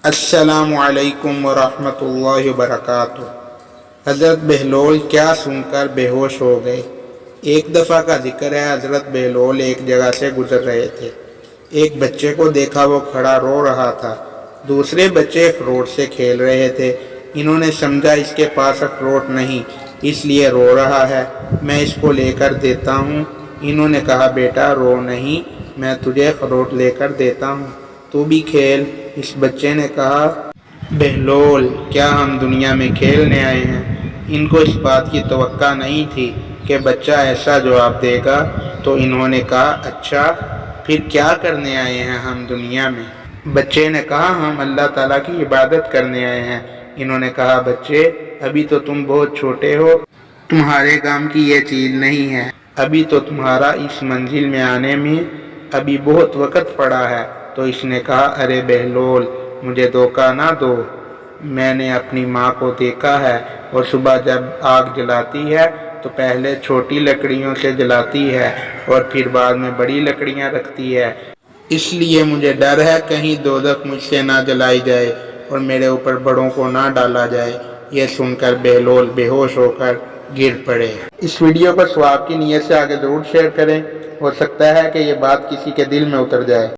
السلام علیکم ورحمۃ اللہ وبرکاتہ۔ حضرت بہلول کیا سن کر بے ہوش ہو گئے۔ ایک دفعہ کا ذکر ہے، حضرت بہلول ایک جگہ سے گزر رہے تھے۔ ایک بچے کو دیکھا، وہ کھڑا رو رہا تھا۔ دوسرے بچے اخروٹ سے کھیل رہے تھے۔ انہوں نے سمجھا اس کے پاس اخروٹ نہیں، اس لیے رو رہا ہے، میں اس کو لے کر دیتا ہوں۔ انہوں نے کہا بیٹا رو نہیں، میں تجھے اخروٹ لے کر دیتا ہوں، تو بھی کھیل۔ اس بچے نے کہا بہلول کیا ہم دنیا میں کھیلنے آئے ہیں؟ ان کو اس بات کی توقع نہیں تھی کہ بچہ ایسا جواب دے گا، تو انہوں نے کہا اچھا پھر کیا کرنے آئے ہیں ہم دنیا میں؟ بچے نے کہا ہم اللہ تعالیٰ کی عبادت کرنے آئے ہیں۔ انہوں نے کہا بچے ابھی تو تم بہت چھوٹے ہو، تمہارے کام کی یہ چیز نہیں ہے، ابھی تو تمہارا اس منزل میں آنے میں ابھی بہت وقت پڑا ہے۔ تو اس نے کہا ارے بہلول مجھے دھوکہ نہ دو، میں نے اپنی ماں کو دیکھا ہے، اور صبح جب آگ جلاتی ہے تو پہلے چھوٹی لکڑیوں سے جلاتی ہے اور پھر بعد میں بڑی لکڑیاں رکھتی ہے، اس لیے مجھے ڈر ہے کہیں دوزخ مجھ سے نہ جلائی جائے اور میرے اوپر بڑوں کو نہ ڈالا جائے۔ یہ سن کر بہلول بے ہوش ہو کر گر پڑے۔ اس ویڈیو کو ثواب کی نیت سے آگے ضرور شیئر کریں، ہو سکتا ہے کہ یہ بات کسی کے دل میں اتر جائے۔